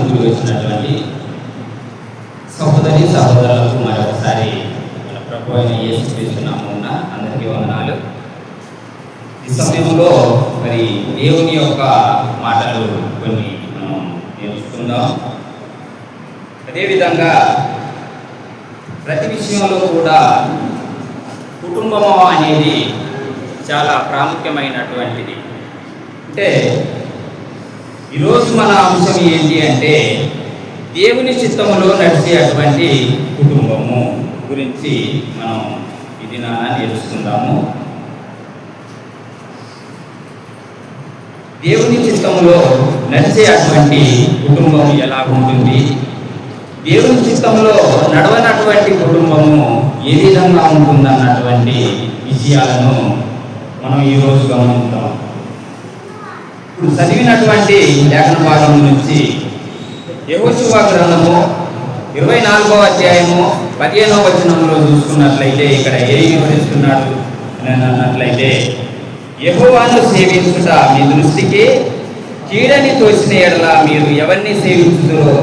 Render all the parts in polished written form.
కూడి వచ్చినటువంటి సహోదరి సహోదరులకు మరొకసారి మన ప్రభు అయిన యేసుక్రీస్తు నామమున అందరికీ వందనాలు. ఈ సమయంలో మరి దేవుని యొక్క మాటలు కొన్ని మనం నేర్చుకుందాం. అదేవిధంగా ప్రతి విషయంలో కూడా కుటుంబము అనేది చాలా ప్రాముఖ్యమైనటువంటిది. అంటే ఈరోజు మన అంశం ఏంటి అంటే దేవుని చిత్తములో నడిచేటువంటి కుటుంబము గురించి మనం ఇది నేర్చుకుందాము. దేవుని చిత్తములో నడిచేటువంటి కుటుంబం ఎలా ఉంటుంది, దేవుని చిత్తంలో నడవనటువంటి కుటుంబము ఏ విధంగా ఉంటుందన్నటువంటి విషయాలను మనం ఈరోజు గమనిద్దాం. ఇప్పుడు చదివినటువంటి లేఖన భాగం నుంచి యెహోషువ గ్రంథము 24వ అధ్యాయము 15వ వచనంలో చూసుకున్నట్లయితే ఇక్కడ ఏమి వివరిస్తున్నాడు అని అన్నట్లయితే, యెహోవాను సేవించుట మీ దృష్టికి కీడని తోచిన ఎడల మీరు ఎవరిని సేవించుదురో,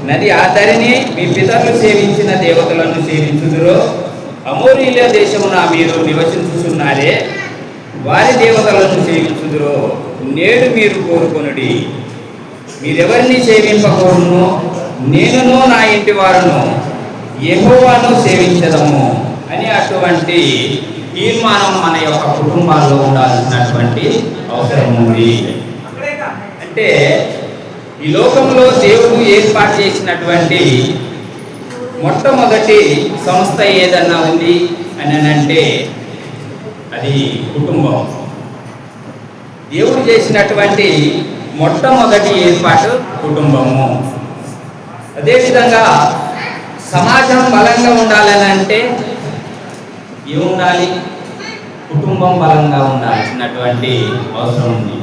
నది ఆధరిని మీ పితరులు సేవించిన దేవతలను సేవించుదురో, అమోరీల దేశమున మీరు నివసించుచున్నారే వారి దేవతలను సేవించుదురో నేడు మీరు కోరుకొనుడి. మీరెవరిని సేవింపకూడను, నేనును నా ఇంటి వారును యెహోవాను సేవించదము అని అటువంటి తీర్మానం మన యొక్క కుటుంబాల్లో ఉండాల్సినటువంటి అవసరం ఉంది. అంటే ఈ లోకంలో దేవుడు ఏర్పాటు చేసినటువంటి మొట్టమొదటి సంస్థ ఏదన్నా ఉంది అని అంటే అది కుటుంబం. దేవుడు చేసినటువంటి మొట్టమొదటి ఏర్పాటు కుటుంబము. అదేవిధంగా సమాజం బలంగా ఉండాలని అంటే ఏముండాలి? కుటుంబం బలంగా ఉండాల్సినటువంటి అవసరం ఉంది.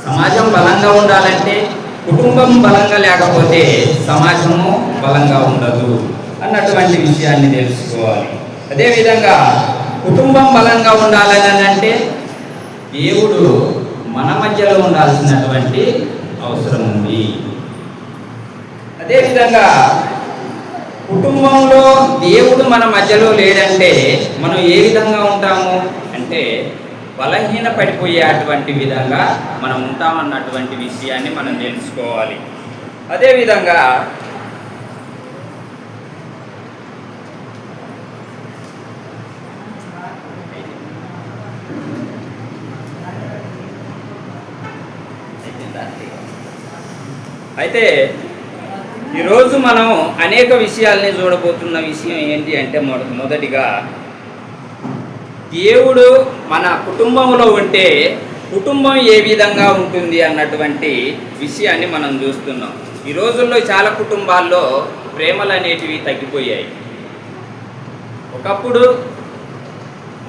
సమాజం బలంగా ఉండాలంటే కుటుంబం బలంగా లేకపోతే సమాజము బలంగా ఉండదు అన్నటువంటి విషయాన్ని తెలుసుకోవాలి. అదేవిధంగా కుటుంబం బలంగా ఉండాలని అంటే దేవుడు మన మధ్యలో ఉండాల్సినటువంటి అవసరం ఉంది. అదేవిధంగా కుటుంబంలో దేవుడు మన మధ్యలో లేదంటే మనం ఏ విధంగా ఉంటాము అంటే బలహీన పడిపోయేటువంటి విధంగా మనం ఉంటామన్నటువంటి విషయాన్ని మనం తెలుసుకోవాలి. అదేవిధంగా అయితే ఈరోజు మనం అనేక విషయాల్ని చూడబోతున్న విషయం ఏంటి అంటే మొదటిగా దేవుడు మన కుటుంబంలో ఉంటే కుటుంబం ఏ విధంగా ఉంటుంది అన్నటువంటి విషయాన్ని మనం చూస్తున్నాం. ఈ రోజుల్లో చాలా కుటుంబాల్లో ప్రేమలు అనేటివి తగ్గిపోయాయి. ఒకప్పుడు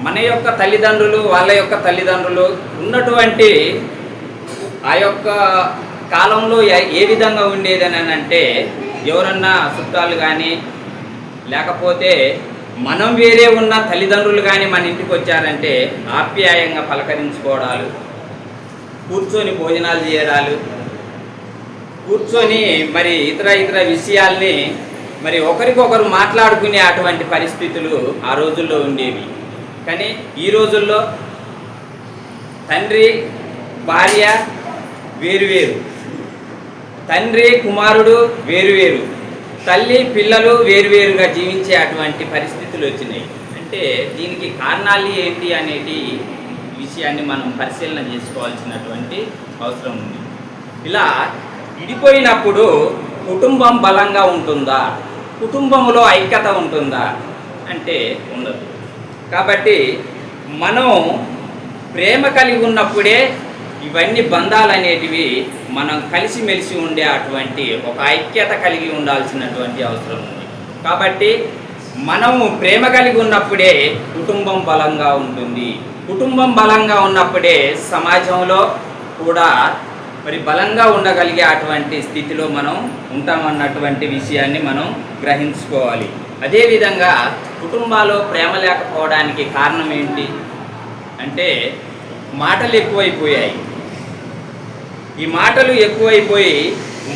మన యొక్క తల్లిదండ్రులు వాళ్ళ యొక్క తల్లిదండ్రులు ఉన్నటువంటి ఆ యొక్క కాలంలో ఏ విధంగా ఉండేదని అంటే ఎవరన్నా చుట్టాలు కానీ లేకపోతే మనం వేరే ఉన్న తల్లిదండ్రులు కానీ మన ఇంటికి వచ్చారంటే ఆప్యాయంగా పలకరించుకోవడాలు, కూర్చొని భోజనాలు చేయడాలు, కూర్చొని మరి ఇతర విషయాల్ని మరి ఒకరికొకరు మాట్లాడుకునే అటువంటి పరిస్థితులు ఆ రోజుల్లో ఉండేవి. కానీ ఈ రోజుల్లో తండ్రి భార్య వేరువేరు, తండ్రి కుమారుడు వేరువేరు, తల్లి పిల్లలు వేరువేరుగా జీవించే అటువంటి పరిస్థితులు వచ్చినాయి. అంటే దీనికి కారణాలు ఏంటి అనేది విషయాన్ని మనం పరిశీలన చేసుకోవాల్సినటువంటి అవసరం ఉంది. ఇలా విడిపోయినప్పుడు కుటుంబం బలంగా ఉంటుందా, కుటుంబంలో ఐక్యత ఉంటుందా అంటే ఉండదు. కాబట్టి మనం ప్రేమ కలిగి ఉన్నప్పుడే ఇవన్నీ బంధాలు అనేటివి మనం కలిసిమెలిసి ఉండే అటువంటి ఒక ఐక్యత కలిగి ఉండాల్సినటువంటి అవసరం ఉంది. కాబట్టి మనము ప్రేమ కలిగి ఉన్నప్పుడే కుటుంబం బలంగా ఉంటుంది. కుటుంబం బలంగా ఉన్నప్పుడే సమాజంలో కూడా మరి బలంగా ఉండగలిగే అటువంటి స్థితిలో మనం ఉంటామన్నటువంటి విషయాన్ని మనం గ్రహించుకోవాలి. అదేవిధంగా కుటుంబాల్లో ప్రేమ లేకపోవడానికి కారణం ఏంటి అంటే మాటలు ఎక్కువైపోయాయి. ఈ మాటలు ఎక్కువైపోయి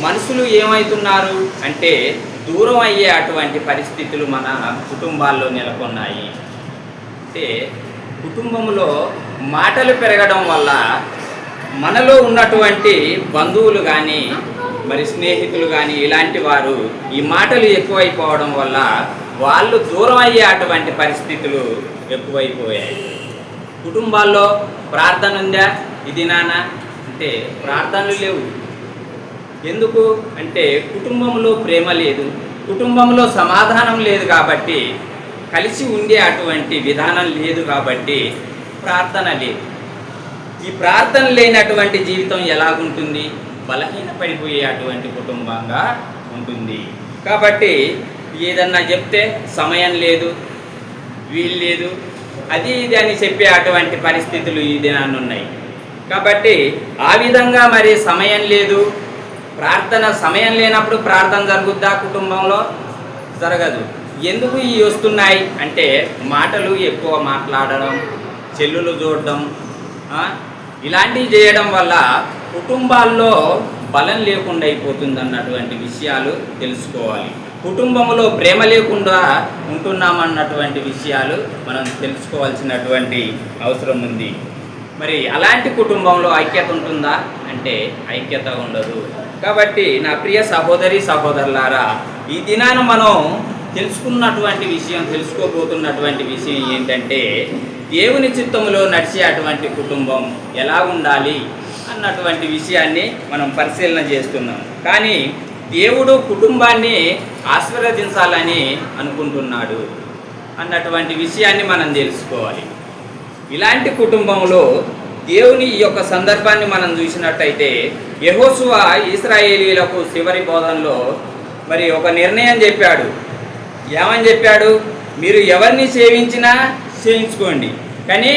మనుషులు ఏమవుతున్నారు అంటే దూరం అయ్యే అటువంటి పరిస్థితులు మన కుటుంబాల్లో నెలకొన్నాయి. అంటే కుటుంబంలో మాటలు పెరగడం వల్ల మనలో ఉన్నటువంటి బంధువులు కానీ మరి స్నేహితులు కానీ ఇలాంటి వారు ఈ మాటలు ఎక్కువైపోవడం వల్ల వాళ్ళు దూరం అయ్యే అటువంటి పరిస్థితులు ఎక్కువైపోయాయి. కుటుంబాల్లో ప్రార్థన ఉందా ఇది నాన్న అంటే ప్రార్థనలు లేవు. ఎందుకు అంటే కుటుంబంలో ప్రేమ లేదు, కుటుంబంలో సమాధానం లేదు, కాబట్టి కలిసి ఉండే అటువంటి విధానం లేదు, కాబట్టి ప్రార్థన లేదు. ఈ ప్రార్థన లేనటువంటి జీవితం ఎలాగుంటుంది? బలహీనపడిపోయే అటువంటి కుటుంబంగా ఉంటుంది. కాబట్టి ఏదన్నా చెప్తే సమయం లేదు, వీలు లేదు, అది ఇది అని చెప్పే అటువంటి పరిస్థితులు ఈ దినాన్ని ఉన్నాయి. కాబట్టి ఆ విధంగా మరి సమయం లేదు, ప్రార్థన సమయం లేనప్పుడు ప్రార్థన జరుగుద్దా? కుటుంబంలో జరగదు. ఎందుకు ఈ వస్తున్నాయి అంటే మాటలు ఎక్కువ మాట్లాడడం, చెల్లులు చూడడం, ఇలాంటివి చేయడం వల్ల కుటుంబాల్లో బలం లేకుండా అయిపోతుంది అన్నటువంటి విషయాలు తెలుసుకోవాలి. కుటుంబంలో ప్రేమ లేకుండా ఉంటున్నామన్నటువంటి విషయాలు మనం తెలుసుకోవాల్సినటువంటి అవసరం ఉంది. మరి అలాంటి కుటుంబంలో ఐక్యత ఉంటుందా అంటే ఐక్యత ఉండదు. కాబట్టి నా ప్రియ సహోదరి సహోదరులారా, ఈ దినాన మనం తెలుసుకోబోతున్నటువంటి విషయం ఏంటంటే దేవుని చిత్తములో నడిచే అటువంటి కుటుంబం ఎలా ఉండాలి అన్నటువంటి విషయాన్ని మనం పరిశీలన చేస్తున్నాం. కానీ దేవుడు కుటుంబాన్ని ఆశీర్వదించాలని అనుకుంటున్నాడు అన్నటువంటి విషయాన్ని మనం తెలుసుకోవాలి. ఇలాంటి కుటుంబంలో దేవుని ఈ యొక్క సందర్భాన్ని మనం చూసినట్టయితే యెహోషువ ఇశ్రాయేలీయులకు చివరి బోధనలో మరి ఒక నిర్ణయం చెప్పాడు. ఏమని చెప్పాడు? మీరు ఎవరిని సేవించినా సేవించుకోండి. కానీ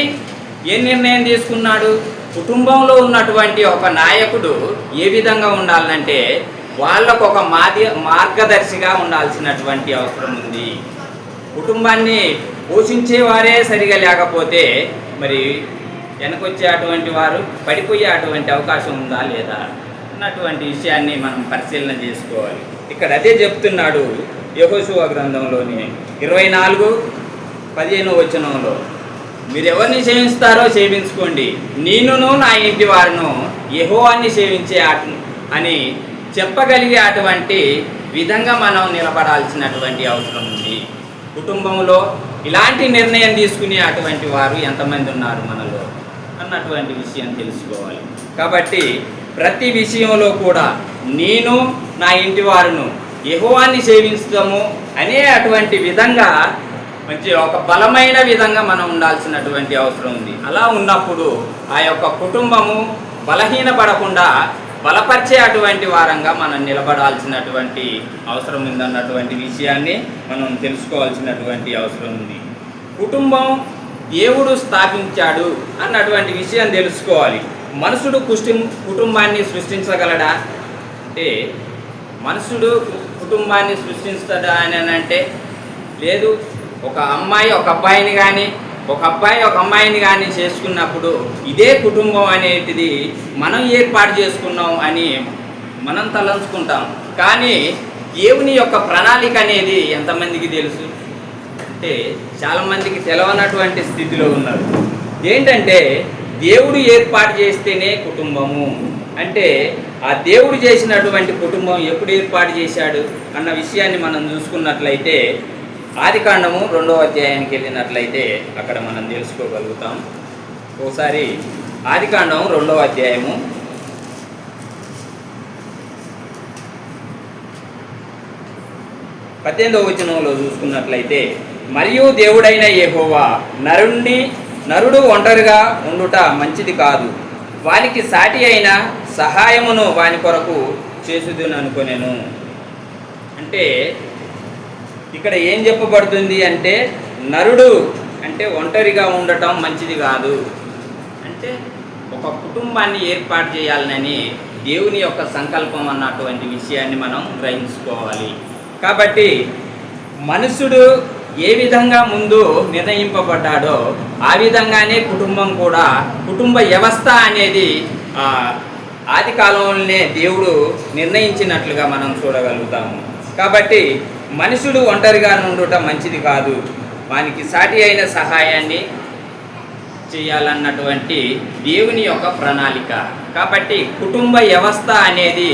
ఏ నిర్ణయం తీసుకున్నాడు? కుటుంబంలో ఉన్నటువంటి ఒక నాయకుడు ఏ విధంగా ఉండాలంటే వాళ్ళకు ఒక మార్గదర్శిగా ఉండాల్సినటువంటి అవసరం ఉంది. కుటుంబాన్ని పోషించేవారే సరిగా లేకపోతే మరి వెనకొచ్చే అటువంటి వారు పడిపోయే అటువంటి అవకాశం ఉందా లేదా అన్నటువంటి విషయాన్ని మనం పరిశీలన చేసుకోవాలి. ఇక్కడ అదే చెప్తున్నాడు యెహోషువ గ్రంథంలోని 24:15 వచనంలో, మీరు ఎవరిని సేవిస్తారో సేవించుకోండి, నేనును నా ఇంటి వారును యెహోవాని సేవించే అని చెప్పగలిగే అటువంటి విధంగా మనం నిలబడాల్సినటువంటి అవసరం ఉంది. కుటుంబంలో ఇలాంటి నిర్ణయం తీసుకునే అటువంటి వారు ఎంతమంది ఉన్నారు మనలో అన్నటువంటి విషయం తెలుసుకోవాలి. కాబట్టి ప్రతి విషయంలో కూడా నేను నా ఇంటి వారును యెహోవాని సేవిస్తాము అనే అటువంటి విధంగా మంచి ఒక బలమైన విధంగా మనం ఉండాల్సినటువంటి అవసరం ఉంది. అలా ఉన్నప్పుడు ఆ యొక్క కుటుంబము బలహీనపడకుండా బలపరిచే అటువంటి వారంగా మనం నిలబడాల్సినటువంటి అవసరం ఉందన్నటువంటి విషయాన్ని మనం తెలుసుకోవాల్సినటువంటి అవసరం ఉంది. కుటుంబం దేవుడు స్థాపించాడు అన్నటువంటి విషయం తెలుసుకోవాలి. మనుషుడు కుటుంబాన్ని సృష్టించగలడా అంటే మనుషుడు కుటుంబాన్ని సృష్టిస్తాడా అని అంటే లేదు. ఒక అమ్మాయి ఒక అబ్బాయిని కానీ ఒక అబ్బాయి ఒక అమ్మాయిని కానీ చేసుకున్నప్పుడు ఇదే కుటుంబం అనేటిది మనం ఏర్పాటు చేసుకున్నాం అని మనం తలంచుకుంటాం. కానీ దేవుని యొక్క ప్రణాళిక అనేది ఎంతమందికి తెలుసు అంటే చాలామందికి తెలవనటువంటి స్థితిలో ఉన్నారు. ఏంటంటే దేవుడు ఏర్పాటు చేస్తేనే కుటుంబము అంటే ఆ దేవుడు చేసినటువంటి కుటుంబం ఎప్పుడు ఏర్పాటు చేశాడు అన్న విషయాన్ని మనం చూసుకున్నట్లయితే ఆదికాండము 2వ అధ్యాయానికి వెళ్ళినట్లయితే అక్కడ మనం తెలుసుకోగలుగుతాం. ఒకసారి ఆదికాండం 2వ అధ్యాయము 18వ వచనంలో చూసుకున్నట్లయితే, మరియు దేవుడైన యెహోవా నరుడు ఒంటరిగా ఉండుట మంచిది కాదు, వానికి సాటి అయిన సహాయమును వాని కొరకు చేసుదును అనుకొనెను. అంటే ఇక్కడ ఏం చెప్పబడుతుంది అంటే నరుడు అంటే ఒంటరిగా ఉండటం మంచిది కాదు, అంటే ఒక కుటుంబాన్ని ఏర్పాటు చేయాలని దేవుని యొక్క సంకల్పం అన్నటువంటి విషయాన్ని మనం గ్రహించుకోవాలి. కాబట్టి మనుషుడు ఏ విధంగా ముందు నిర్ణయింపబడ్డాడో ఆ విధంగానే కుటుంబం కూడా కుటుంబ వ్యవస్థ అనేది ఆది కాలంలోనే దేవుడు నిర్ణయించినట్లుగా మనం చూడగలుగుతాము. కాబట్టి మనుషుడు ఒంటరిగా ఉండుట మంచిది కాదు, వానికి సాటి అయిన సహాయాన్ని చేయాలన్నటువంటి దేవుని యొక్క ప్రణాళిక. కాబట్టి కుటుంబ వ్యవస్థ అనేది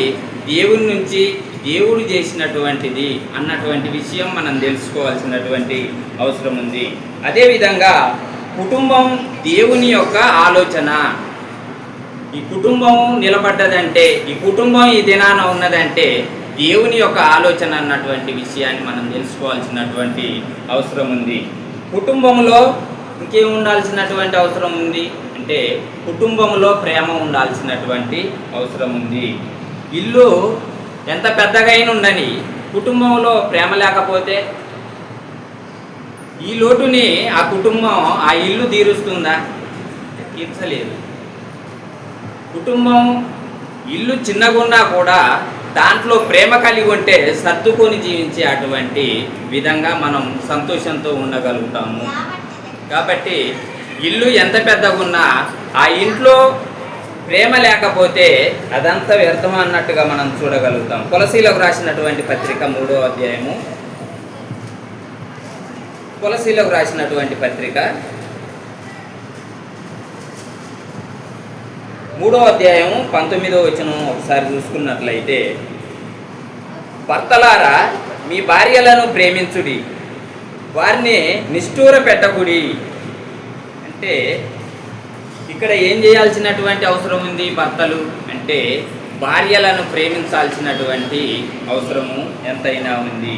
దేవుని నుంచి దేవుడు చేసినటువంటిది అన్నటువంటి విషయం మనం తెలుసుకోవాల్సినటువంటి అవసరం ఉంది. అదేవిధంగా కుటుంబం దేవుని యొక్క ఆలోచన. ఈ కుటుంబం నిలబడ్డదంటే, ఈ కుటుంబం ఈ దినాన ఉన్నదంటే దేవుని యొక్క ఆలోచన అన్నటువంటి విషయాన్ని మనం తెలుసుకోవాల్సినటువంటి అవసరం ఉంది. కుటుంబంలో ఇంకేం ఉండాల్సినటువంటి అవసరం ఉంది అంటే కుటుంబంలో ప్రేమ ఉండాల్సినటువంటి అవసరం ఉంది. ఇల్లు ఎంత పెద్దగా అయినా ఉండని కుటుంబంలో ప్రేమ లేకపోతే ఈ లోటుని ఆ కుటుంబం ఆ ఇల్లు తీరుస్తుందా? తీర్చలేదు. కుటుంబం ఇల్లు చిన్నగున్నా కూడా దాంట్లో ప్రేమ కలిగి ఉంటే సర్దుకొని జీవించే అటువంటి విధంగా మనం సంతోషంతో ఉండగలుగుతాము. కాబట్టి ఇల్లు ఎంత పెద్దగా ఉన్నా ఆ ఇంట్లో ప్రేమ లేకపోతే అదంతా వ్యర్థం అన్నట్టుగా మనం చూడగలుగుతాం. కొలసీలకు రాసినటువంటి పత్రిక 3వ అధ్యాయము, కొలసీలకు రాసినటువంటి పత్రిక 3వ అధ్యాయం 19వ వచనం ఒకసారి చూసుకున్నట్లయితే, భర్తలారా మీ భార్యలను ప్రేమించుడి, వారిని నిష్ఠూర పెట్టకుడి. అంటే ఇక్కడ ఏం చేయాల్సినటువంటి అవసరం ఉంది? భర్తలు అంటే భార్యలను ప్రేమించాల్సినటువంటి అవసరము ఎంతైనా ఉంది.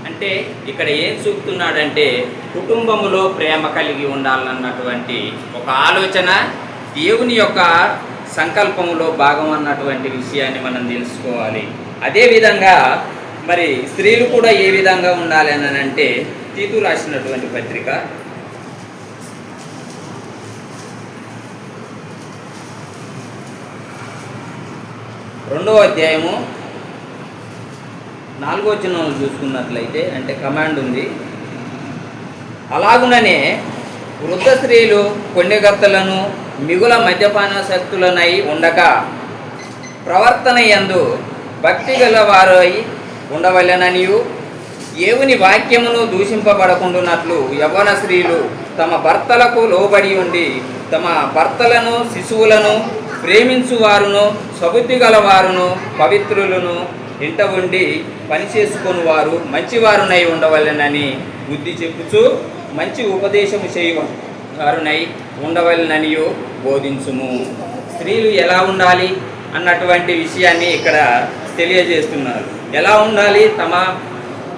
అంటే ఇక్కడ ఏం చూపుతున్నాడంటే కుటుంబములో ప్రేమ కలిగి ఉండాలన్నటువంటి ఒక ఆలోచన దేవుని యొక్క సంకల్పములో భాగం అన్నటువంటి విషయాన్ని మనం తెలుసుకోవాలి. అదేవిధంగా మరి స్త్రీలు కూడా ఏ విధంగా ఉండాలి అని అంటే తీతు రాసినటువంటి పత్రిక 2వ అధ్యాయము 4వ వచనం చూసుకున్నట్లయితే అంటే కమాండ్ ఉంది. అలాగుననే వృద్ధ స్త్రీలు కొండెగత్తలను మిగుల మద్యపానాసక్తులనై ఉండక ప్రవర్తన యందు భక్తి గలవారై ఉండవలెననియు, దేవుని వాక్యమును దూషింపబడకుండునట్లు యవ్వన స్త్రీలు తమ భర్తలకు లోబడి ఉండి తమ భర్తలను శిశువులను ప్రేమించువారును సబుద్ధి గలవారును పవిత్రులను ఇంట ఉండి పనిచేసుకుని వారు మంచివారునై ఉండవలెనని బుద్ధి చెప్పుచు మంచి ఉపదేశము చేయవారునై ఉండవలెననియు బోధించుము. స్త్రీలు ఎలా ఉండాలి అన్నటువంటి విషయాన్ని ఇక్కడ తెలియజేస్తున్నారు. ఎలా ఉండాలి? తమ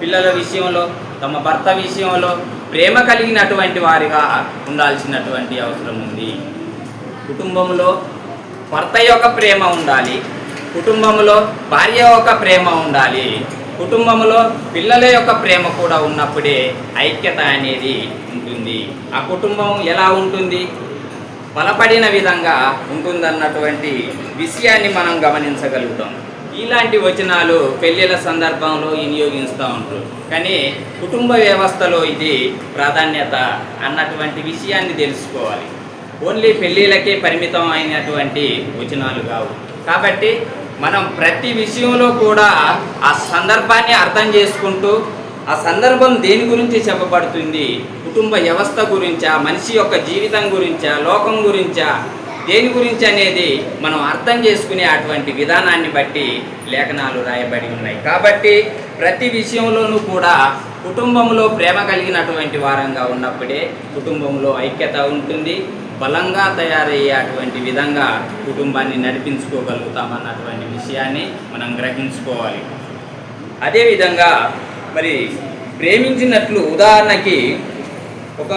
పిల్లల విషయంలో, తమ భర్త విషయంలో ప్రేమ కలిగినటువంటి వారిగా ఉండాల్సినటువంటి అవసరం ఉంది. కుటుంబంలో భర్త యొక్క ప్రేమ ఉండాలి, కుటుంబంలో భార్య యొక్క ప్రేమ ఉండాలి, కుటుంబంలో పిల్లల యొక్క ప్రేమ కూడా ఉన్నప్పుడే ఐక్యత అనేది ఉంటుంది. ఆ కుటుంబం ఎలా ఉంటుంది? బలపడిన విధంగా ఉంటుందన్నటువంటి విషయాన్ని మనం గమనించగలుగుతాం. ఇలాంటి వచనాలు పెళ్ళిళ్ళ సందర్భంలో వినియోగిస్తూ ఉంటారు, కానీ కుటుంబ వ్యవస్థలో ఇది ప్రాధాన్యత అన్నటువంటి విషయాన్ని తెలుసుకోవాలి. ఓన్లీ పెళ్ళిళ్ళకే పరిమితం అయినటువంటి వచనాలు కావు. కాబట్టి మనం ప్రతి విషయంలో కూడా ఆ సందర్భాన్ని అర్థం చేసుకుంటూ ఆ సందర్భం దేని గురించి చెప్పబడుతుంది, కుటుంబ వ్యవస్థ గురించా, మనిషి యొక్క జీవితం గురించా, లోకం గురించా, దేని గురించి అనేది మనం అర్థం చేసుకునే అటువంటి విధానాన్ని బట్టి లేఖనాలు రాయబడి ఉన్నాయి. కాబట్టి ప్రతి విషయంలోనూ కూడా కుటుంబంలో ప్రేమ కలిగినటువంటి వారంగా ఉన్నప్పుడే కుటుంబంలో ఐక్యత ఉంటుంది, బలంగా తయారయ్యేటువంటి విధంగా కుటుంబాన్ని నడిపించుకోగలుగుతామన్నటువంటి విషయాన్ని మనం గ్రహించుకోవాలి. అదేవిధంగా మరి ప్రేమించినట్లు ఉదాహరణకి ఒక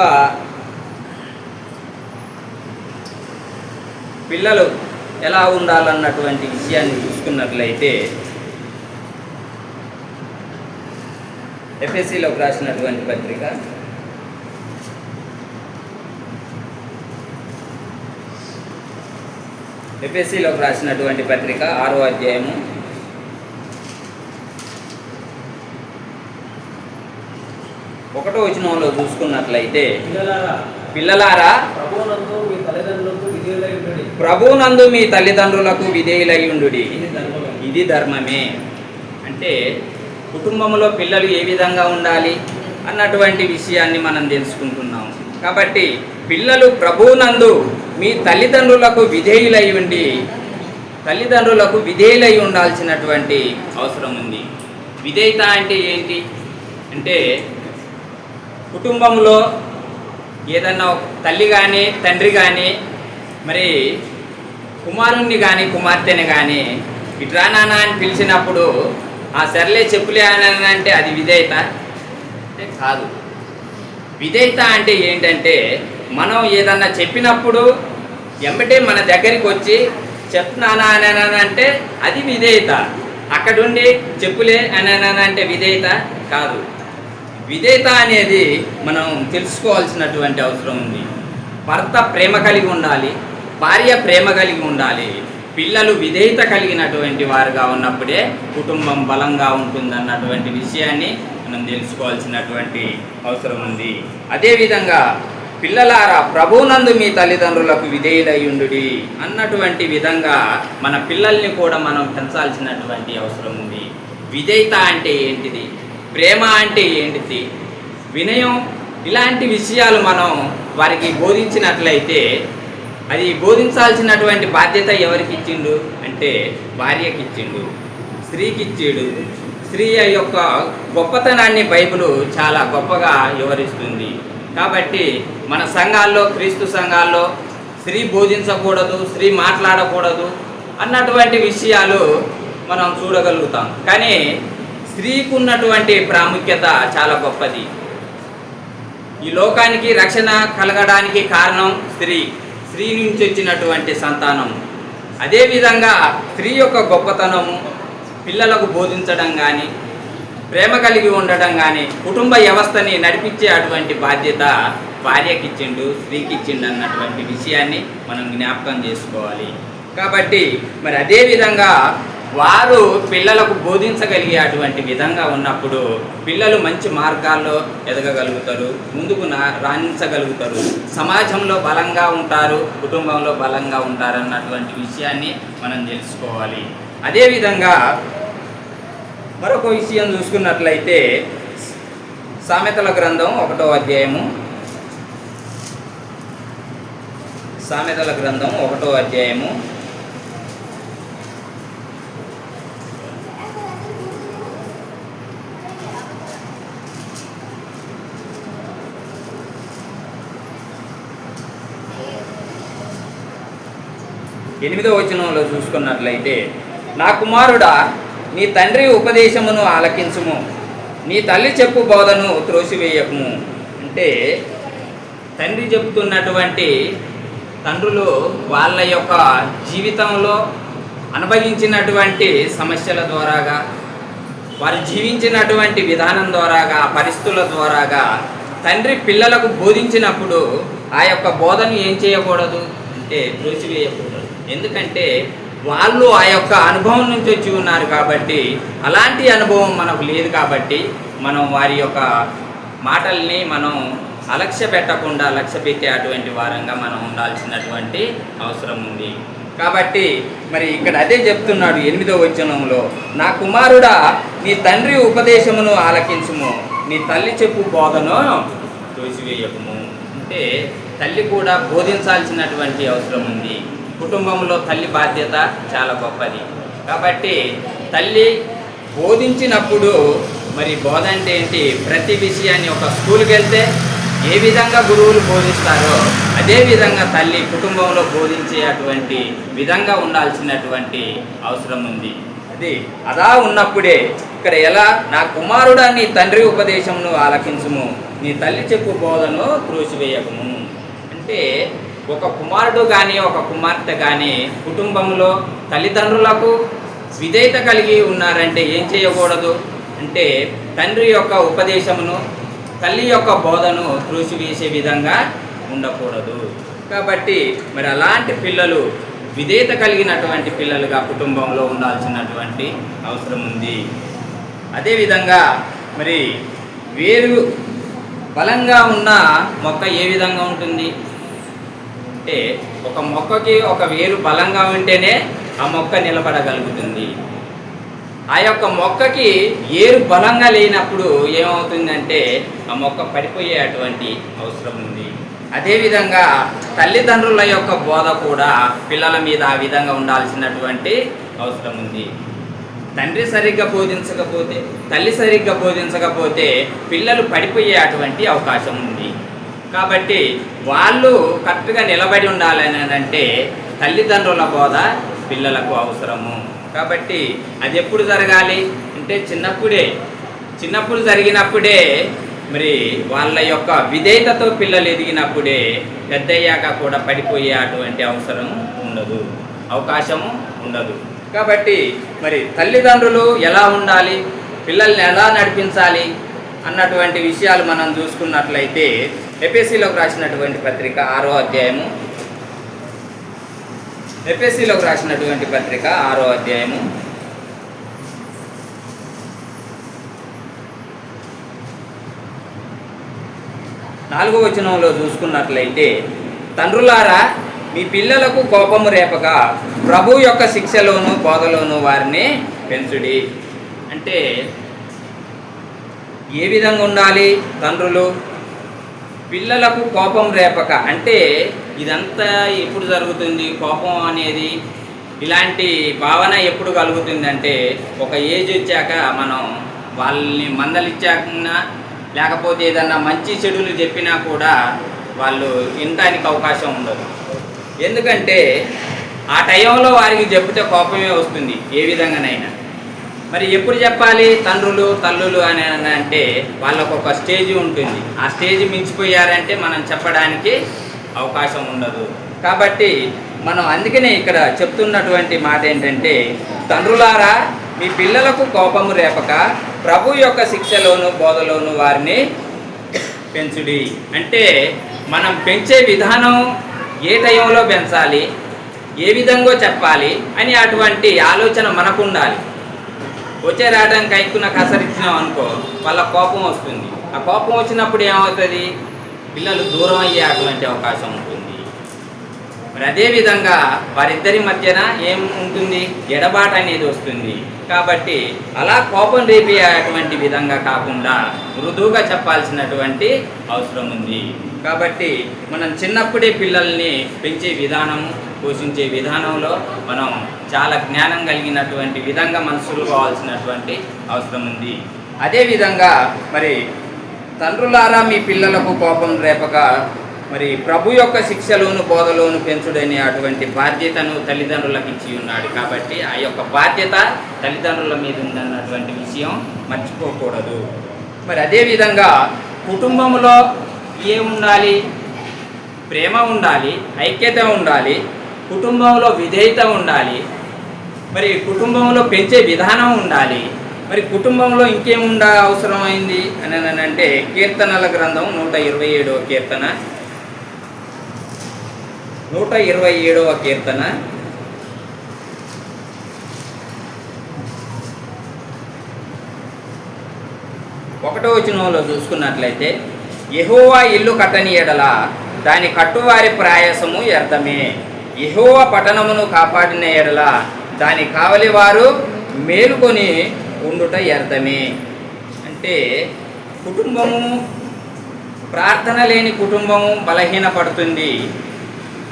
పిల్లలు ఎలా ఉండాలన్నటువంటి విషయాన్ని చూసుకున్నట్లయితే ఎఫ్ఎస్సిలోకి రాసినటువంటి పత్రిక ఎఫ్ఎస్సిలోకి రాసినటువంటి పత్రిక 6వ అధ్యాయము 1వ వచనంలో చూసుకున్నట్లయితే, పిల్లలారా ప్రభువునందు మీ తల్లిదండ్రులకు విధేయులై ఉండండి. ప్రభువునందు మీ తల్లిదండ్రులకు విధేయులయ్యుండుడి, ఇది ధర్మమే. అంటే కుటుంబంలో పిల్లలు ఏ విధంగా ఉండాలి అన్నటువంటి విషయాన్ని మనం తెలుసుకుంటున్నాం. కాబట్టి పిల్లలు ప్రభువునందు మీ తల్లిదండ్రులకు విధేయులై ఉండి తల్లిదండ్రులకు విధేయులై ఉండాల్సినటువంటి అవసరం ఉంది. విధేయత అంటే ఏంటి అంటే, కుటుంబంలో ఏదన్నా తల్లి కానీ తండ్రి కానీ మరి కుమారుణ్ణి కానీ కుమార్తెని కానీ ఇట్రా నాన్న అని పిలిచినప్పుడు ఆ సర్లే చెప్పులే అని అంటే అది విధేయత అంటే కాదు. విధేయత అంటే ఏంటంటే, మనం ఏదన్నా చెప్పినప్పుడు ఎంబటే మన దగ్గరికి వచ్చి చెప్తున్నానా అని అంటే అది విధేయత. అక్కడుండి చెప్పులే అని అంటే విధేయత కాదు. విధేయత అనేది మనం తెలుసుకోవాల్సినటువంటి అవసరం ఉంది. భర్త ప్రేమ కలిగి ఉండాలి, భార్య ప్రేమ కలిగి ఉండాలి. పిల్లలు విధేయత కలిగినటువంటి వారుగా ఉన్నప్పుడే కుటుంబం బలంగా ఉంటుందన్నటువంటి విషయాన్ని మనం తెలుసుకోవాల్సినటువంటి అవసరం ఉంది. అదేవిధంగా పిల్లలారా ప్రభువునందు మీ తల్లిదండ్రులకు విధేయులయ్యుండుడి అన్నటువంటి విధంగా మన పిల్లల్ని కూడా మనం పెంచాల్సినటువంటి అవసరం ఉంది. విధేయత అంటే ఏంటిది, ప్రేమ అంటే ఏంటిది, వినయం, ఇలాంటి విషయాలు మనం వారికి బోధించినట్లయితే అది బోధించాల్సినటువంటి బాధ్యత ఎవరికి ఇచ్చిండు అంటే భార్యకి ఇచ్చిండు, స్త్రీకి ఇచ్చాడు. స్త్రీ యొక్క గొప్పతనాన్ని బైబిల్ చాలా గొప్పగా వివరిస్తుంది. కాబట్టి మన సంఘాల్లో, క్రీస్తు సంఘాల్లో స్త్రీ బోధించకూడదు, స్త్రీ మాట్లాడకూడదు అన్నటువంటి విషయాలు మనం చూడగలుగుతాం. కానీ స్త్రీకి ఉన్నటువంటి ప్రాముఖ్యత చాలా గొప్పది. ఈ లోకానికి రక్షణ కలగడానికి కారణం స్త్రీ నుంచి వచ్చినటువంటి సంతానం. అదేవిధంగా స్త్రీ యొక్క గొప్పతనము పిల్లలకు బోధించడం కానీ, ప్రేమ కలిగి ఉండడం కానీ, కుటుంబ వ్యవస్థని నడిపించే అటువంటి బాధ్యత భార్యకి ఇచ్చిండు, స్త్రీకి ఇచ్చిండు అన్నటువంటి విషయాన్ని మనం జ్ఞాపకం చేసుకోవాలి. కాబట్టి మరి అదేవిధంగా వారు పిల్లలకు బోధించగలిగే అటువంటి విధంగా ఉన్నప్పుడు పిల్లలు మంచి మార్గాల్లో ఎదగగలుగుతారు, ముందుకు రాణించగలుగుతారు, సమాజంలో బలంగా ఉంటారు, కుటుంబంలో బలంగా ఉంటారు అన్నటువంటి విషయాన్ని మనం తెలుసుకోవాలి. అదేవిధంగా మరొక విషయం చూసుకున్నట్లయితే సామెతల గ్రంథం 1వ అధ్యాయము, సామెతల గ్రంథం 1వ అధ్యాయము 8వ వచనంలో చూసుకున్నట్లయితే, నా కుమారుడా నీ తండ్రి ఉపదేశమును ఆలకించుము, నీ తల్లి చెప్పు బోధను త్రోసివేయకుము. అంటే తండ్రి చెబుతున్నటువంటి తండ్రులు వాళ్ళ యొక్క జీవితంలో అనుభవించినటువంటి సమస్యల ద్వారాగా, వారు జీవించినటువంటి విధానం ద్వారాగా, పరిస్థితుల ద్వారాగా తండ్రి పిల్లలకు బోధించినప్పుడు ఆ యొక్క బోధను ఏం చేయకూడదు అంటే త్రోసివేయకూడదు. ఎందుకంటే వాళ్ళు ఆ యొక్క అనుభవం నుంచి వచ్చి ఉన్నారు కాబట్టి, అలాంటి అనుభవం మనకు లేదు కాబట్టి మనం వారి యొక్క మాటల్ని మనం అలక్ష్య పెట్టకుండా లక్ష్య పెట్టే అటువంటి వారంగా మనం ఉండాల్సినటువంటి అవసరం ఉంది. కాబట్టి మరి ఇక్కడ అదే చెప్తున్నాడు 8వ వచనంలో, నా కుమారుడా నీ తండ్రి ఉపదేశమును ఆలకించుము, నీ తల్లి చెప్పు బోధను తోసివేయకుము. అంటే తల్లి కూడా బోధించాల్సినటువంటి అవసరం ఉంది. కుటుంబంలో తల్లి బాధ్యత చాలా గొప్పది. కాబట్టి తల్లి బోధించినప్పుడు మరి బోధ అంటే ఏంటి, ప్రతి విషయాన్ని ఒక స్కూల్కి వెళ్తే ఏ విధంగా గురువులు బోధిస్తారో అదే విధంగా తల్లి కుటుంబంలో బోధించే అటువంటి విధంగా ఉండాల్సినటువంటి అవసరం ఉంది. అలా ఉన్నప్పుడే ఇక్కడ ఎలా, నా కుమారుడా నీ తండ్రి ఉపదేశమును ఆలకించుము, నీ తల్లి చెప్పు బోధను త్రోసివేయకుము. అంటే ఒక కుమారుడు కానీ ఒక కుమార్తె కానీ కుటుంబంలో తల్లిదండ్రులకు విధేయత కలిగి ఉన్నారంటే ఏం చేయకూడదు అంటే తండ్రి యొక్క ఉపదేశమును, తల్లి యొక్క బోధను త్రోసివేసే విధంగా ఉండకూడదు. కాబట్టి మరి అలాంటి పిల్లలు విధేయత కలిగినటువంటి పిల్లలుగా కుటుంబంలో ఉండాల్సినటువంటి అవసరం ఉంది. అదేవిధంగా మరి వేరు బలంగా ఉన్న మొక్క ఏ విధంగా ఉంటుంది అంటే ఒక మొక్కకి ఒక వేరు బలంగా ఉంటేనే ఆ మొక్క నిలబడగలుగుతుంది. ఆ యొక్క మొక్కకి ఏరు బలంగా లేనప్పుడు ఏమవుతుందంటే ఆ మొక్క పడిపోయే అటువంటి అవసరం ఉంది. అదేవిధంగా తల్లిదండ్రుల యొక్క బోధ కూడా పిల్లల మీద ఆ విధంగా ఉండాల్సినటువంటి అవసరం ఉంది. తండ్రి సరిగ్గా బోధించకపోతే, తల్లి సరిగ్గా బోధించకపోతే పిల్లలు పడిపోయే అటువంటి అవకాశం ఉంది. కాబట్టి వాళ్ళు కరెక్ట్గా నిలబడి ఉండాలని అంటే తల్లిదండ్రుల బోధ పిల్లలకు అవసరము. కాబట్టి అది ఎప్పుడు జరగాలి అంటే చిన్నప్పుడు జరిగినప్పుడే మరి వాళ్ళ యొక్క విధేయతతో పిల్లలు ఎదిగినప్పుడే పెద్దయ్యాక కూడా పడిపోయే అటువంటి అవకాశము ఉండదు. కాబట్టి మరి తల్లిదండ్రులు ఎలా ఉండాలి, పిల్లల్ని ఎలా నడిపించాలి అన్నటువంటి విషయాలు మనం చూసుకున్నట్లయితే ఎఫెసీలోకి రాసినటువంటి పత్రిక 6వ అధ్యాయము 4వ వచనంలో చూసుకున్నట్లయితే, తండ్రులారా మీ పిల్లలకు కోపము రేపక ప్రభు యొక్క శిక్షలోను బోధలోను వారిని పెంచుడి. అంటే ఏ విధంగా ఉండాలి తండ్రులు? పిల్లలకు కోపం రేపక అంటే ఇదంతా ఎప్పుడు జరుగుతుంది? కోపం అనేది ఇలాంటి భావన ఎప్పుడు కలుగుతుందంటే ఒక ఏజ్ వచ్చాక మనం వాళ్ళని మందలిచ్చాకన్నా లేకపోతే ఏదన్నా మంచి చెడులు చెప్పినా కూడా వాళ్ళు వినడానికి అవకాశం ఉండదు. ఎందుకంటే ఆ టైంలో వారికి చెప్తే కోపమే వస్తుంది ఏ విధంగానైనా. మరి ఎప్పుడు చెప్పాలి తండ్రులు తల్లులు అని అంటే వాళ్ళకు ఒక స్టేజ్ ఉంటుంది. ఆ స్టేజ్ మించిపోయారంటే మనం చెప్పడానికి అవకాశం ఉండదు. కాబట్టి మనం అందుకనే ఇక్కడ చెప్తున్నటువంటి మాట ఏంటంటే, తండ్రులారా మీ పిల్లలకు కోపము రేపక ప్రభు యొక్క శిక్షలోను బోధలోను వారిని పెంచుడి. అంటే మనం పెంచే విధానం ఏ టైంలో పెంచాలి, ఏ విధంగా చెప్పాలి అని అటువంటి ఆలోచన మనకు ఉండాలి. వచ్చే రావడానికి కైక్కున కసరిచ్చినాం అనుకో వాళ్ళ కోపం వస్తుంది. ఆ కోపం వచ్చినప్పుడు ఏమవుతుంది? పిల్లలు దూరం అయ్యే అటువంటి అవకాశం ఉంటుంది. మరి అదేవిధంగా వారిద్దరి మధ్యన ఏం ఉంటుంది? ఎడబాటు అనేది వస్తుంది. కాబట్టి అలా కోపం రేపే అటువంటి విధంగా కాకుండా మృదువుగా చెప్పాల్సినటువంటి అవసరం ఉంది. కాబట్టి మనం చిన్నప్పుడే పిల్లల్ని పెంచే విధానము, పోషించే విధానంలో మనం చాలా జ్ఞానం కలిగినటువంటి విధంగా మనసులు కావాల్సినటువంటి అవసరం ఉంది. అదేవిధంగా మరి తండ్రులారా మీ పిల్లలకు కోపం రేపక మరి ప్రభు యొక్క శిక్షలోను బోధలోను పెంచుడనే అటువంటి బాధ్యతను తల్లిదండ్రులకు ఇచ్చి ఉన్నాడు. కాబట్టి ఆ యొక్క బాధ్యత తల్లిదండ్రుల మీద ఉందన్నటువంటి విషయం మర్చిపోకూడదు. మరి అదేవిధంగా కుటుంబంలో ఏముండాలి? ప్రేమ ఉండాలి, ఐక్యత ఉండాలి, కుటుంబంలో విధేయత ఉండాలి, మరి కుటుంబంలో పెంచే విధానం ఉండాలి. మరి కుటుంబంలో ఇంకేముండ అవసరమైంది అని అంటే కీర్తనల గ్రంథం 127వ కీర్తన 127వ కీర్తన 1వ వచనంలో చూసుకున్నట్లయితే, యెహోవా ఇల్లు కట్టని ఎడల దాని కట్టువారి ప్రయాసము వ్యర్థమే, యెహోవా పట్టణమును కాపాడిన ఎడల దాని కావలి వారు మేలుకొని ఉండుట వ్యర్థమే. అంటే కుటుంబము, ప్రార్థన లేని కుటుంబము బలహీనపడుతుంది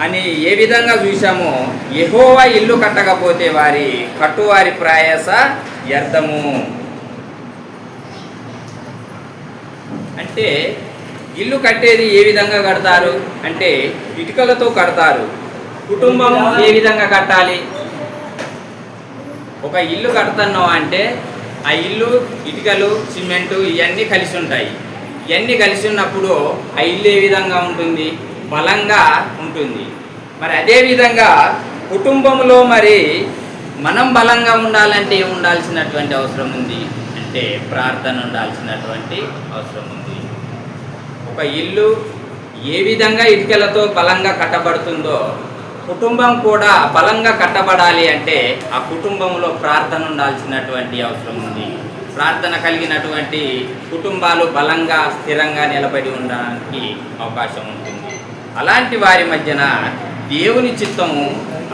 అని ఏ విధంగా చూసామో, యెహోవా ఇల్లు కట్టకపోతే వారి కట్టువారి ప్రయాస వ్యర్థము. అంటే ఇల్లు కట్టేది ఏ విధంగా కడతారు అంటే ఇటుకలతో కడతారు. కుటుంబం ఏ విధంగా కట్టాలి? ఒక ఇల్లు కడుతున్నాం అంటే ఆ ఇల్లు ఇటుకలు, సిమెంటు ఇవన్నీ కలిసి ఉంటాయి. ఇవన్నీ కలిసి ఉన్నప్పుడు ఆ ఇల్లు ఏ విధంగా ఉంటుంది? బలంగా ఉంటుంది. మరి అదేవిధంగా కుటుంబంలో మరి మనం బలంగా ఉండాలంటే ఏం ఉండాల్సినటువంటి అవసరం ఉంది అంటే ప్రార్థన ఉండాల్సినటువంటి అవసరం ఉంది. ఒక ఇల్లు ఏ విధంగా ఇటుకలతో బలంగా కట్టబడుతుందో కుటుంబం కూడా బలంగా కట్టబడాలి అంటే ఆ కుటుంబంలో ప్రార్థన ఉండాల్సినటువంటి అవసరం ఉంది. ప్రార్థన కలిగినటువంటి కుటుంబాలు బలంగా స్థిరంగా నిలబడి ఉండడానికి అవకాశం ఉంటుంది. అలాంటి వారి మధ్యన దేవుని చిత్తము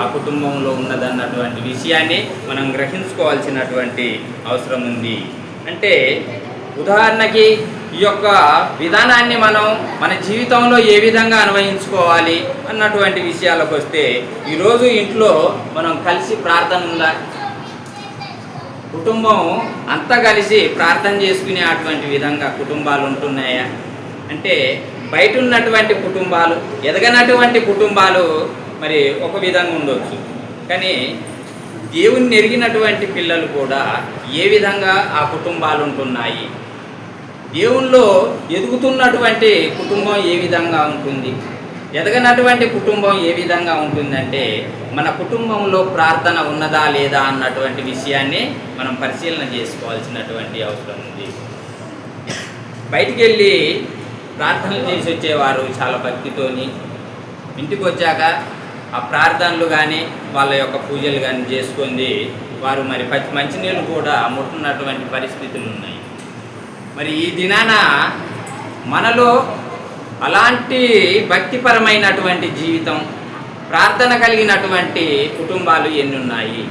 ఆ కుటుంబంలో ఉన్నదన్నటువంటి విషయాన్ని మనం గ్రహించుకోవాల్సినటువంటి అవసరం ఉంది. అంటే ఉదాహరణకి ఈ యొక్క విధానాన్ని మనం మన జీవితంలో ఏ విధంగా అన్వయించుకోవాలి అన్నటువంటి విషయాలకు వస్తే, ఈరోజు ఇంట్లో మనం కలిసి ప్రార్థన ఉందా? కుటుంబం అంతా కలిసి ప్రార్థన చేసుకునే అటువంటి విధంగా కుటుంబాలు ఉంటున్నాయా? అంటే బయట ఉన్నటువంటి కుటుంబాలు, ఎదగనటువంటి కుటుంబాలు మరి ఒక విధంగా ఉండవచ్చు, కానీ దేవుణ్ణి ఎరిగినటువంటి పిల్లలు కూడా ఏ విధంగా ఆ కుటుంబాలు ఉంటున్నాయి? దేవుల్లో ఎదుగుతున్నటువంటి కుటుంబం ఏ విధంగా ఉంటుంది? ఎదగనటువంటి కుటుంబం ఏ విధంగా ఉంటుందంటే, మన కుటుంబంలో ప్రార్థన ఉన్నదా లేదా అన్నటువంటి విషయాన్ని మనం పరిశీలన చేసుకోవాల్సినటువంటి అవసరం ఉంది. బయటికి వెళ్ళి ప్రార్థనలు చేసి వచ్చేవారు చాలా భక్తితోని, ఇంటికి వచ్చాక ఆ ప్రార్థనలు కానీ వాళ్ళ యొక్క పూజలు కానీ చేసుకుంది వారు మరి మంచినీళ్ళు కూడా ముట్టున్నటువంటి పరిస్థితులు ఉన్నాయి. మరి ఈ దినాన మనలో అలాంటి భక్తిపరమైనటువంటి జీవితం, ప్రార్థన కలిగినటువంటి కుటుంబాలు ఎన్ని ఉన్నాయి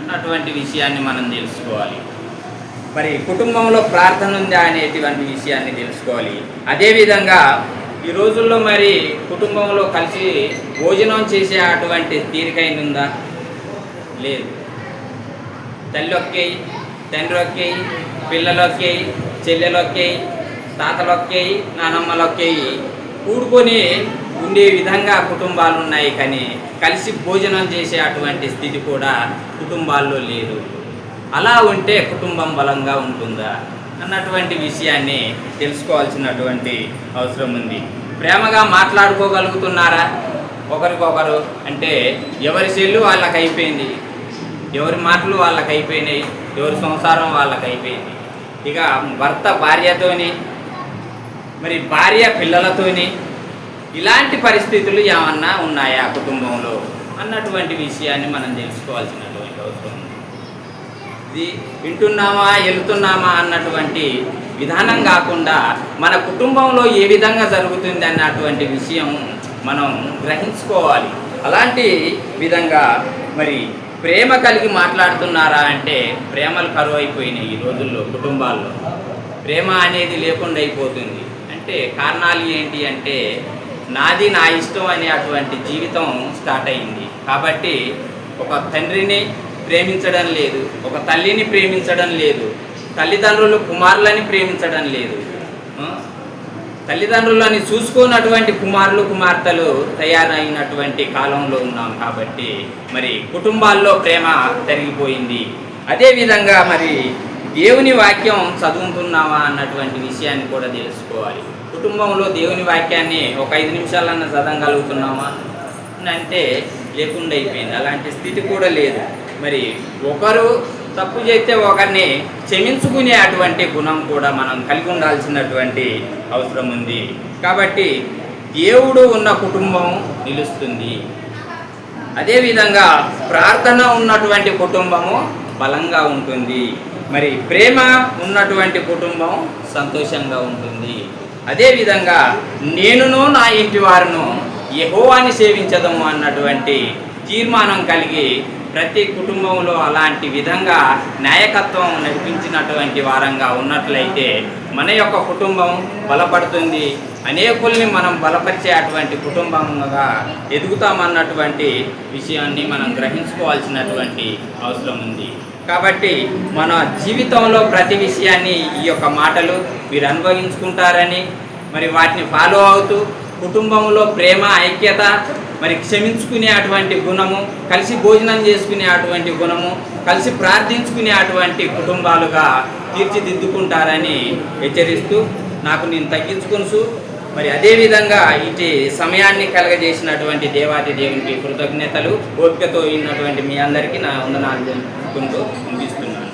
అన్నటువంటి విషయాన్ని మనం తెలుసుకోవాలి. మరి కుటుంబంలో ప్రార్థన ఉందా అనేటువంటి విషయాన్ని తెలుసుకోవాలి. అదేవిధంగా ఈ రోజుల్లో మరి కుటుంబంలో కలిసి భోజనం చేసే అటువంటి తీరికైన ఉందా? లేదు. తల్లి ఒక్కేయి, తండ్రి ఒక్కేయి, పిల్లలు ఒక్కేయి, చెల్లెలు ఒక్కేయి, తాతలు ఒక్కేయి, నానమ్మలు ఒక్కేయి కూడుకొని ఉండే విధంగా కుటుంబాలు ఉన్నాయి, కానీ కలిసి భోజనం చేసే అటువంటి స్థితి కూడా కుటుంబాల్లో లేదు. అలా ఉంటే కుటుంబం బలంగా ఉంటుందా అన్నటువంటి విషయాన్ని తెలుసుకోవాల్సినటువంటి అవసరం ఉంది. ప్రేమగా మాట్లాడుకోగలుగుతున్నారా ఒకరికొకరు? అంటే ఎవరి సెల్లు వాళ్ళకి అయిపోయింది, ఎవరి మాటలు వాళ్ళకి అయిపోయినాయి, ఎవరి సంసారం వాళ్ళకి అయిపోయింది. ఇక భర్త భార్యతోని, మరి భార్య పిల్లలతోని ఇలాంటి పరిస్థితులు ఏమన్నా ఉన్నాయా కుటుంబంలో అన్నటువంటి విషయాన్ని మనం తెలుసుకోవాల్సినటువంటి అవసరం ఉంది. ఇది వింటున్నామా వెళుతున్నామా అన్నటువంటి విధానం కాకుండా మన కుటుంబంలో ఏ విధంగా జరుగుతుంది అన్నటువంటి విషయం మనం గ్రహించుకోవాలి. అలాంటి విధంగా మరి ప్రేమ కలిగి మాట్లాడుతున్నారా అంటే ప్రేమలు కరువు అయిపోయినాయి ఈ రోజుల్లో. కుటుంబాల్లో ప్రేమ అనేది లేకుండా అయిపోతుంది. అంటే కారణాలు ఏంటి అంటే, నాది నా ఇష్టం అనే అటువంటి జీవితం స్టార్ట్ అయింది. కాబట్టి ఒక తండ్రిని ప్రేమించడం లేదు, ఒక తల్లిని ప్రేమించడం లేదు, తల్లిదండ్రులు కుమారులని ప్రేమించడం లేదు, తల్లిదండ్రులని చూసుకున్నటువంటి కుమారులు కుమార్తెలు తయారైనటువంటి కాలంలో ఉన్నాం. కాబట్టి మరి కుటుంబాల్లో ప్రేమ తరిగిపోయింది. అదేవిధంగా మరి దేవుని వాక్యం చదువుతున్నామా అన్నటువంటి విషయాన్ని కూడా తెలుసుకోవాలి. కుటుంబంలో దేవుని వాక్యాన్ని ఒక 5 నిమిషాలన్నా చదవగలుగుతున్నామా అంటే లేకుండా అయిపోయింది. అలాంటి స్థితి కూడా లేదు. మరి ఒకరు తప్పు చేస్తే ఒకరిని క్షమించుకునే అటువంటి గుణం కూడా మనం కలిగి ఉండాల్సినటువంటి అవసరం ఉంది. కాబట్టి దేవుడు ఉన్న కుటుంబం నిలుస్తుంది. అదేవిధంగా ప్రార్థన ఉన్నటువంటి కుటుంబము బలంగా ఉంటుంది. మరి ప్రేమ ఉన్నటువంటి కుటుంబం సంతోషంగా ఉంటుంది. అదేవిధంగా నేనును నా ఇంటి వారును యెహోవాని సేవించదము అన్నటువంటి తీర్మానం కలిగి ప్రతి కుటుంబంలో అలాంటి విధంగా నాయకత్వం నడిపించినటువంటి వారంగా ఉన్నట్లయితే మన యొక్క కుటుంబం బలపడుతుంది. అనేకుల్ని మనం బలపరిచే అటువంటి కుటుంబంగా ఎదుగుతామన్నటువంటి విషయాన్ని మనం గ్రహించుకోవాల్సినటువంటి అవసరం ఉంది. కాబట్టి మన జీవితంలో ప్రతి విషయాన్ని ఈ యొక్క మాటలు మీరు అనుభవించుకుంటారని, మరి వాటిని ఫాలో అవుతూ కుటుంబంలో ప్రేమ, ఐక్యత, మరి క్షమించుకునే అటువంటి గుణము, కలిసి భోజనం చేసుకునే అటువంటి గుణము, కలిసి ప్రార్థించుకునే అటువంటి కుటుంబాలుగా తీర్చిదిద్దుకుంటారని హెచ్చరిస్తూ నాకు నేను తగ్గించుకొనుసు. మరి అదేవిధంగా ఇటు సమయాన్ని కలగజేసినటువంటి దేవాది దేవునికి కృతజ్ఞతలు. ఓపికతో ఉన్నటువంటి మీ అందరికీ నా వందనాలు తెలుపుకుంటూ ముగిస్తున్నాను.